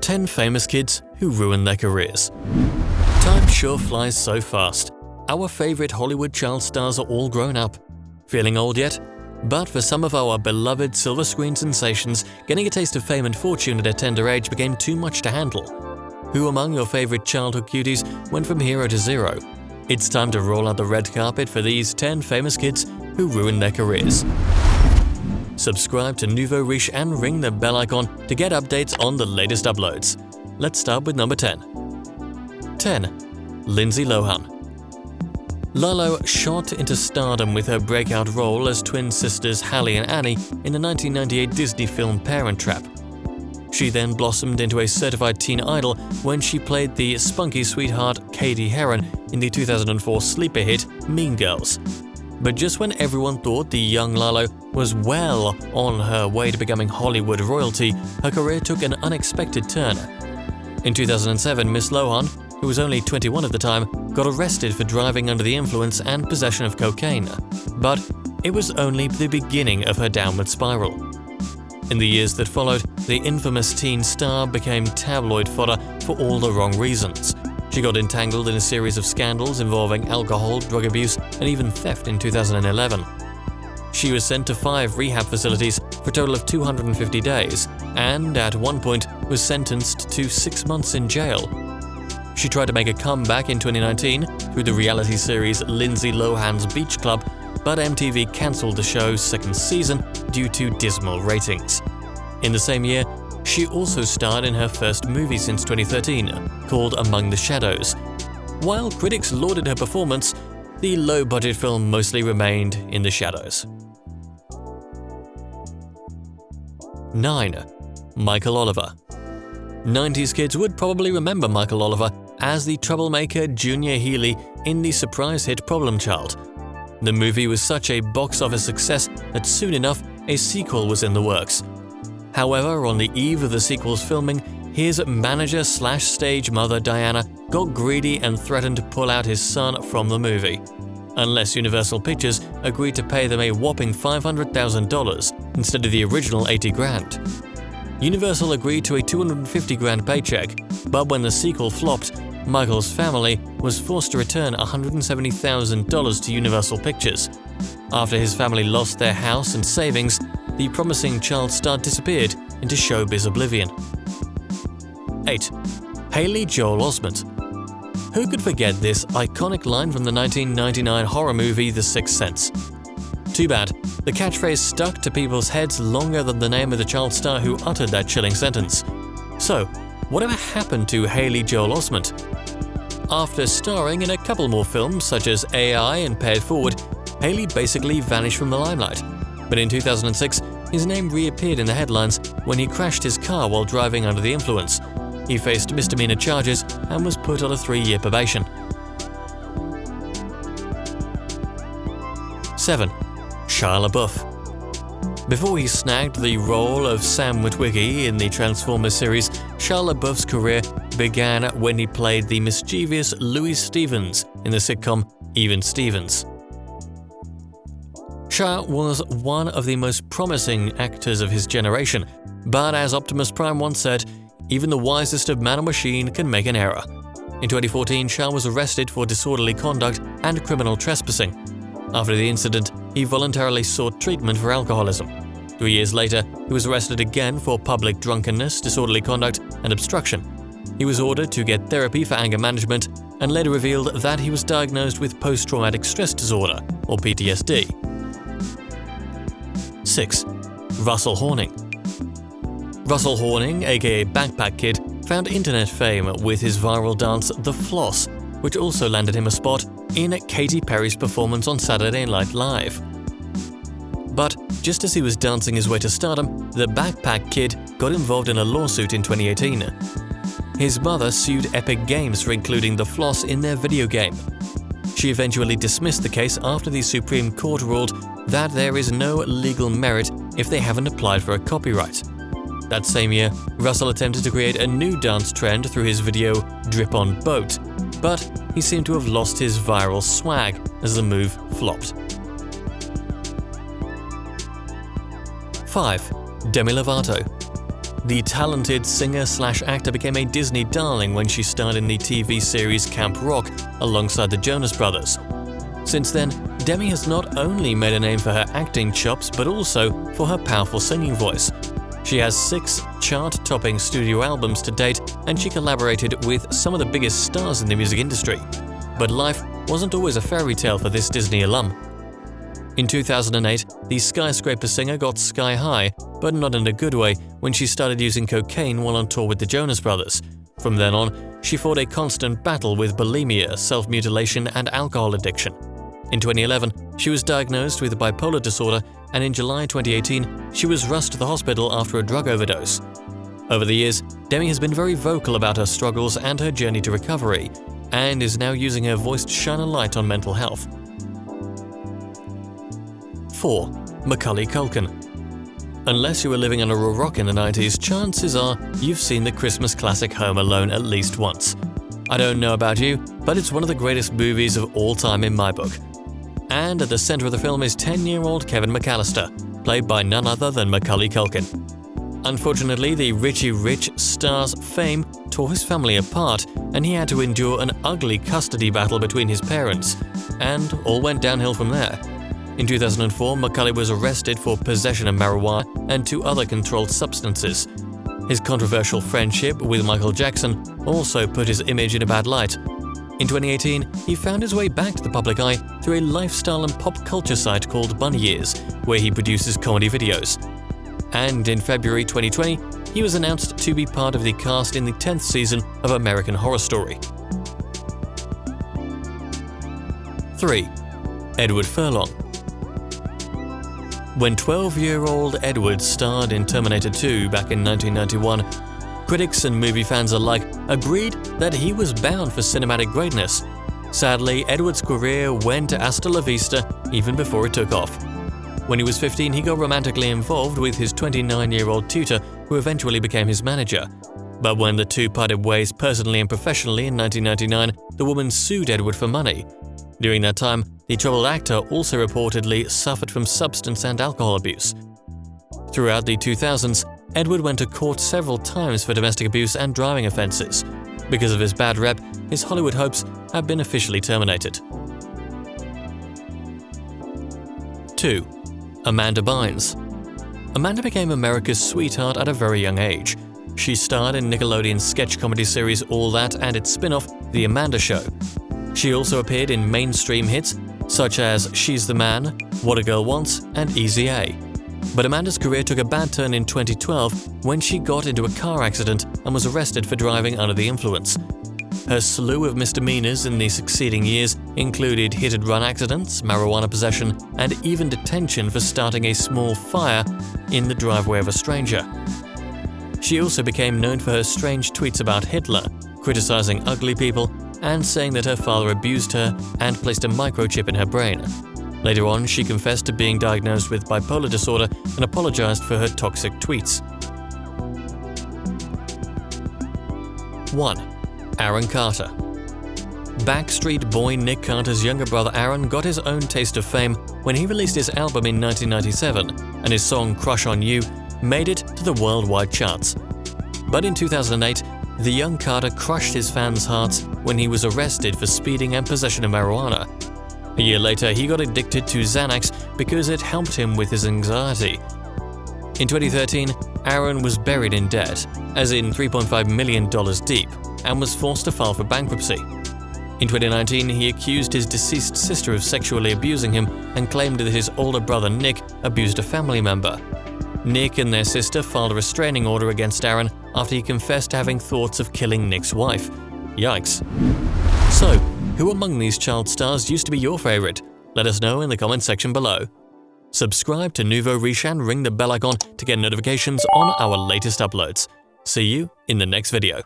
10 famous kids who ruined their careers. Time sure flies so fast. Our favorite Hollywood child stars are all grown up. Feeling old yet? But for some of our beloved silver screen sensations, getting a taste of fame and fortune at a tender age became too much to handle. Who among your favorite childhood cuties went from hero to zero? It's time to roll out the red carpet for these 10 famous kids who ruined their careers. Subscribe to Nouveau Riche and ring the bell icon to get updates on the latest uploads. Let's start with number 10. 10. Lindsay Lohan. Lilo shot into stardom with her breakout role as twin sisters Hallie and Annie in the 1998 Disney film Parent Trap. She then blossomed into a certified teen idol when she played the spunky sweetheart Katie Heron in the 2004 sleeper hit Mean Girls. But just when everyone thought the young Lilo was well on her way to becoming Hollywood royalty, her career took an unexpected turn. In 2007, Miss Lohan, who was only 21 at the time, got arrested for driving under the influence and possession of cocaine. But it was only the beginning of her downward spiral. In the years that followed, the infamous teen star became tabloid fodder for all the wrong reasons. She got entangled in a series of scandals involving alcohol, drug abuse, and even theft in 2011. She was sent to 5 rehab facilities for a total of 250 days, and at one point was sentenced to 6 months in jail. She tried to make a comeback in 2019 through the reality series Lindsay Lohan's Beach Club, but MTV cancelled the show's second season due to dismal ratings. In the same year, she also starred in her first movie since 2013, called Among the Shadows. While critics lauded her performance, the low-budget film mostly remained in the shadows. 9. Michael Oliver. 90s kids would probably remember Michael Oliver as the troublemaker Junior Healy in the surprise hit Problem Child. The movie was such a box office success that soon enough a sequel was in the works. However, on the eve of the sequel's filming, his manager/stage mother Diana got greedy and threatened to pull out his son from the movie, unless Universal Pictures agreed to pay them a whopping $500,000 instead of the original $80,000. Universal agreed to a $250,000 paycheck, but when the sequel flopped, Michael's family was forced to return $170,000 to Universal Pictures. After his family lost their house and savings, the promising child star disappeared into showbiz oblivion. 8. Haley Joel Osment. Who could forget this iconic line from the 1999 horror movie The Sixth Sense? Too bad, the catchphrase stuck to people's heads longer than the name of the child star who uttered that chilling sentence. So, whatever happened to Haley Joel Osment? After starring in a couple more films such as AI and Pay It Forward, Haley basically vanished from the limelight. But in 2006, his name reappeared in the headlines when he crashed his car while driving under the influence. He faced misdemeanor charges and was put on a 3-year probation. 7. Shia LaBeouf. Before he snagged the role of Sam Witwicky in the Transformers series, Shia LaBeouf's career began when he played the mischievous Louis Stevens in the sitcom Even Stevens. Shia was one of the most promising actors of his generation, but as Optimus Prime once said, even the wisest of man and machine can make an error. In 2014, Shia was arrested for disorderly conduct and criminal trespassing. After the incident, he voluntarily sought treatment for alcoholism. 3 years later, he was arrested again for public drunkenness, disorderly conduct, and obstruction. He was ordered to get therapy for anger management and later revealed that he was diagnosed with post-traumatic stress disorder, or PTSD. 6. Russell Horning. Russell Horning, aka Backpack Kid, found internet fame with his viral dance The Floss, which also landed him a spot in Katy Perry's performance on Saturday Night Live. But just as he was dancing his way to stardom, the Backpack Kid got involved in a lawsuit in 2018. His mother sued Epic Games for including The Floss in their video game. She eventually dismissed the case after the Supreme Court ruled that there is no legal merit if they haven't applied for a copyright. That same year, Russell attempted to create a new dance trend through his video Drip on Boat, but he seemed to have lost his viral swag as the move flopped. 5. Demi Lovato. The talented singer/actor became a Disney darling when she starred in the TV series Camp Rock alongside the Jonas Brothers. Since then, Demi has not only made a name for her acting chops but also for her powerful singing voice. She has 6 chart-topping studio albums to date, and she collaborated with some of the biggest stars in the music industry. But life wasn't always a fairy tale for this Disney alum. In 2008, the skyscraper singer got sky high, but not in a good way, when she started using cocaine while on tour with the Jonas Brothers. From then on, she fought a constant battle with bulimia, self-mutilation, and alcohol addiction. In 2011, she was diagnosed with bipolar disorder, and in July 2018, she was rushed to the hospital after a drug overdose. Over the years, Demi has been very vocal about her struggles and her journey to recovery, and is now using her voice to shine a light on mental health. 4. Macaulay Culkin. Unless you were living under a rock in the 90s, chances are you've seen the Christmas classic Home Alone at least once. I don't know about you, but it's one of the greatest movies of all time in my book. And at the center of the film is 10-year-old Kevin McAllister, played by none other than Macaulay Culkin. Unfortunately, the Nouveau Riche star's fame tore his family apart, and he had to endure an ugly custody battle between his parents, and all went downhill from there. In 2004, Macaulay was arrested for possession of marijuana and 2 other controlled substances. His controversial friendship with Michael Jackson also put his image in a bad light. In 2018, he found his way back to the public eye through a lifestyle and pop culture site called Bunny Years, where he produces comedy videos. And in February 2020, he was announced to be part of the cast in the 10th season of American Horror Story. 3. Edward Furlong. When 12-year-old Edward starred in Terminator 2 back in 1991, critics and movie fans alike agreed that he was bound for cinematic greatness. Sadly, Edward's career went hasta la vista even before it took off. When he was 15, he got romantically involved with his 29-year-old tutor, who eventually became his manager. But when the two parted ways personally and professionally in 1999, the woman sued Edward for money. During that time, the troubled actor also reportedly suffered from substance and alcohol abuse. Throughout the 2000s, Edward went to court several times for domestic abuse and driving offenses. Because of his bad rep, his Hollywood hopes have been officially terminated. 2. Amanda Bynes. Amanda became America's sweetheart at a very young age. She starred in Nickelodeon's sketch comedy series All That and its spin-off, The Amanda Show. She also appeared in mainstream hits such as She's the Man, What a Girl Wants, and Easy A. But Amanda's career took a bad turn in 2012 when she got into a car accident and was arrested for driving under the influence. Her slew of misdemeanors in the succeeding years included hit-and-run accidents, marijuana possession, and even detention for starting a small fire in the driveway of a stranger. She also became known for her strange tweets about Hitler, criticizing ugly people, and saying that her father abused her and placed a microchip in her brain. Later on, she confessed to being diagnosed with bipolar disorder and apologized for her toxic tweets. 1. Aaron Carter. Backstreet Boy Nick Carter's younger brother Aaron got his own taste of fame when he released his album in 1997, and his song Crush on You made it to the worldwide charts. But in 2008, the young Carter crushed his fans' hearts when he was arrested for speeding and possession of marijuana. A year later, he got addicted to Xanax because it helped him with his anxiety. In 2013, Aaron was buried in debt, as in $3.5 million deep, and was forced to file for bankruptcy. In 2019, he accused his deceased sister of sexually abusing him and claimed that his older brother Nick abused a family member. Nick and their sister filed a restraining order against Aaron after he confessed to having thoughts of killing Nick's wife. Yikes. So, who among these child stars used to be your favorite? Let us know in the comment section below. Subscribe to Nouveau Riche and ring the bell icon to get notifications on our latest uploads. See you in the next video.